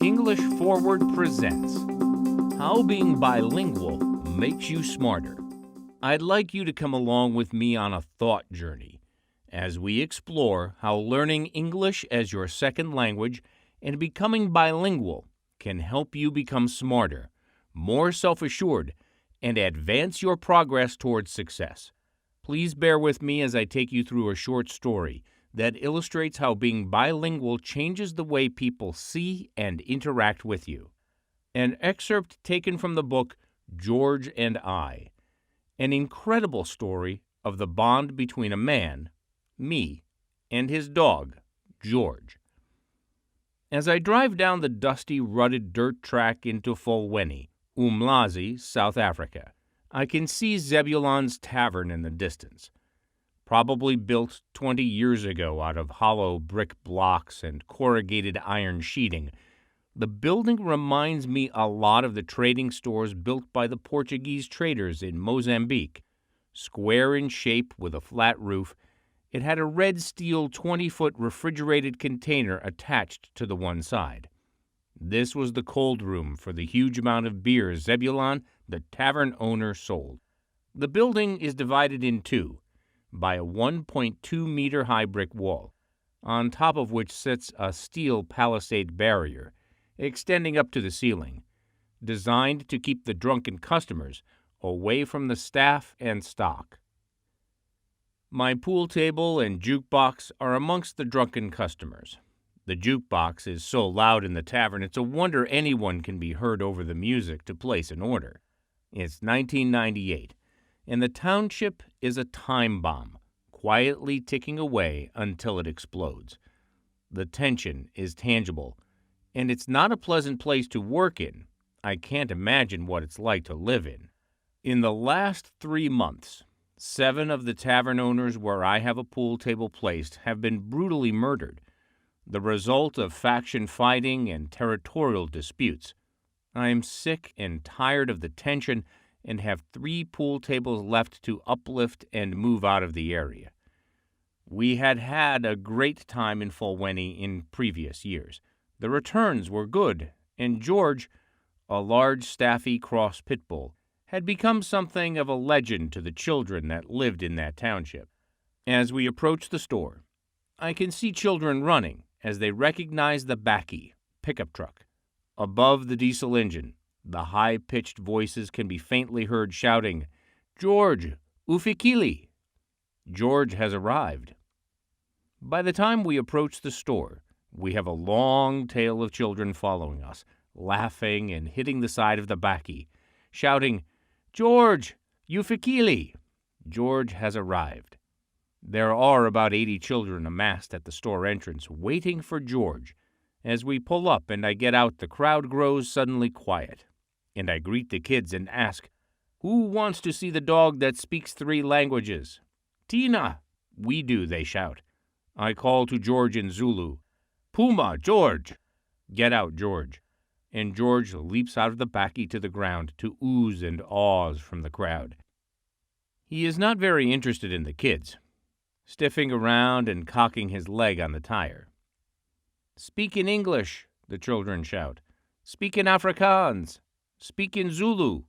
English Forward presents How Being Bilingual Makes You Smarter. I'd like you to come along with me on a thought journey as we explore how learning English as your second language and becoming bilingual can help you become smarter, more self-assured, and advance your progress towards success. Please bear with me as I take you through a short story that illustrates how being bilingual changes the way people see and interact with you. An excerpt taken from the book George and I, an incredible story of the bond between a man, me, and his dog, George. As I drive down the dusty, rutted dirt track into Folweni, Umlazi, South Africa, I can see Zebulon's Tavern in the distance. Probably built 20 years ago out of hollow brick blocks and corrugated iron sheeting, the building reminds me a lot of the trading stores built by the Portuguese traders in Mozambique. Square in shape with a flat roof, it had a red steel 20-foot refrigerated container attached to the one side. This was the cold room for the huge amount of beer Zebulon, the tavern owner, sold. The building is divided in two by a 1.2-meter high brick wall, on top of which sits a steel palisade barrier extending up to the ceiling, designed to keep the drunken customers away from the staff and stock. My pool table and jukebox are amongst the drunken customers. The jukebox is so loud in the tavern it's a wonder anyone can be heard over the music to place an order. It's 1998. And the township is a time bomb, quietly ticking away until it explodes. The tension is tangible, and it's not a pleasant place to work in. I can't imagine what it's like to live in. In the last 3 months, 7 of the tavern owners where I have a pool table placed have been brutally murdered, the result of faction fighting and territorial disputes. I am sick and tired of the tension and have 3 pool tables left to uplift and move out of the area. We had a great time in Folweni in previous years. The returns were good, and George, a large staffy cross pit bull, had become something of a legend to the children that lived in that township. As we approach the store, I can see children running as they recognize the bakkie pickup truck. Above the diesel engine, the high-pitched voices can be faintly heard shouting, "George, ufikili!" George has arrived. By the time we approach the store, we have a long tail of children following us, laughing and hitting the side of the bakkie, shouting, "George, ufikili!" George has arrived. There are about 80 children amassed at the store entrance, waiting for George. As we pull up and I get out, the crowd grows suddenly quiet, and I greet the kids and ask, "Who wants to see the dog that speaks 3 languages?" "Tina!" "We do," they shout. I call to George in Zulu, "Puma, George!" "Get out, George." And George leaps out of the bakkie to the ground to oohs and ahs from the crowd. He is not very interested in the kids, stiffing around and cocking his leg on the tire. "Speak in English," the children shout. "Speak in Afrikaans. Speak in Zulu."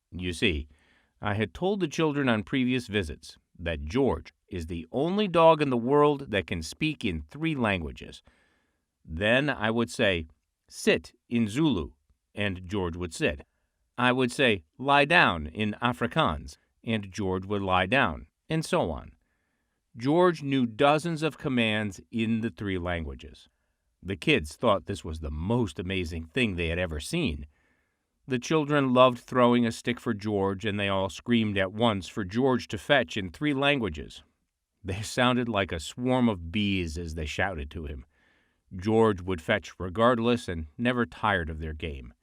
You see, I had told the children on previous visits that George is the only dog in the world that can speak in 3 languages. Then I would say, "Sit" in Zulu, and George would sit. I would say, "Lie down" in Afrikaans, and George would lie down, and so on. George knew dozens of commands in the 3 languages. The kids thought this was the most amazing thing they had ever seen. The children loved throwing a stick for George, and they all screamed at once for George to fetch in 3 languages. They sounded like a swarm of bees as they shouted to him. George would fetch regardless and never tired of their game.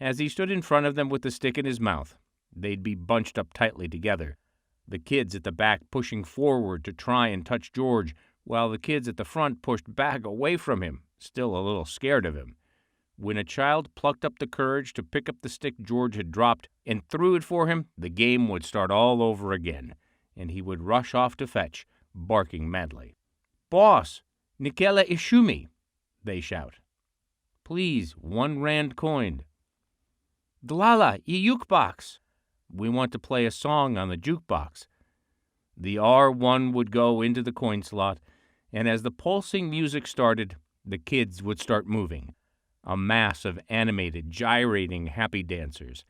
As he stood in front of them with the stick in his mouth, they'd be bunched up tightly together, the kids at the back pushing forward to try and touch George, while the kids at the front pushed back away from him, still a little scared of him. When a child plucked up the courage to pick up the stick George had dropped and threw it for him, the game would start all over again, and he would rush off to fetch, barking madly. "Boss, Nikela Ishumi," they shout. Please, 1 rand coin. Dlala, I jukebox. We want to play a song on the jukebox. The R1 would go into the coin slot, and as the pulsing music started, the kids would start moving. A mass of animated, gyrating happy dancers,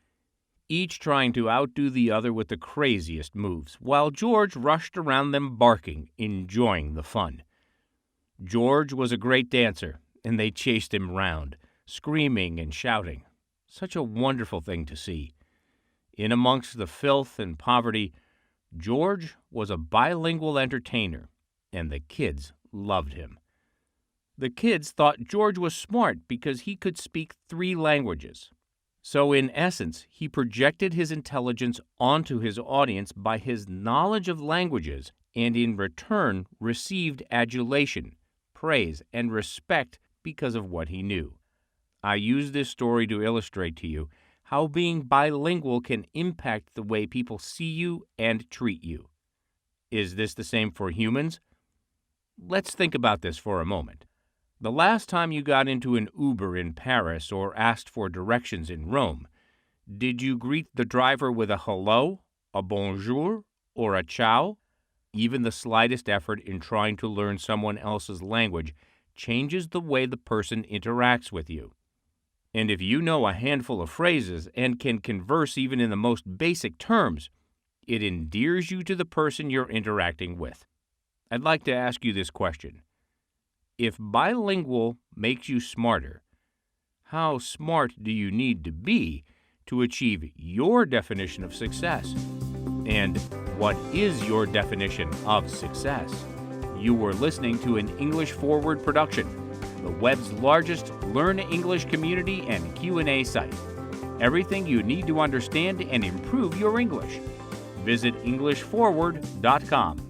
each trying to outdo the other with the craziest moves, while George rushed around them barking, enjoying the fun. George was a great dancer, and they chased him round, screaming and shouting. Such a wonderful thing to see. In amongst the filth and poverty, George was a bilingual entertainer, and the kids loved him. The kids thought George was smart because he could speak 3 languages. So in essence, he projected his intelligence onto his audience by his knowledge of languages and in return received adulation, praise, and respect because of what he knew. I use this story to illustrate to you how being bilingual can impact the way people see you and treat you. Is this the same for humans? Let's think about this for a moment. The last time you got into an Uber in Paris or asked for directions in Rome, did you greet the driver with a hello, a bonjour, or a ciao? Even the slightest effort in trying to learn someone else's language changes the way the person interacts with you. And if you know a handful of phrases and can converse even in the most basic terms, it endears you to the person you're interacting with. I'd like to ask you this question. If bilingual makes you smarter, how smart do you need to be to achieve your definition of success? And what is your definition of success? You were listening to an English Forward production, the web's largest Learn English community and Q&A site. Everything you need to understand and improve your English. Visit EnglishForward.com.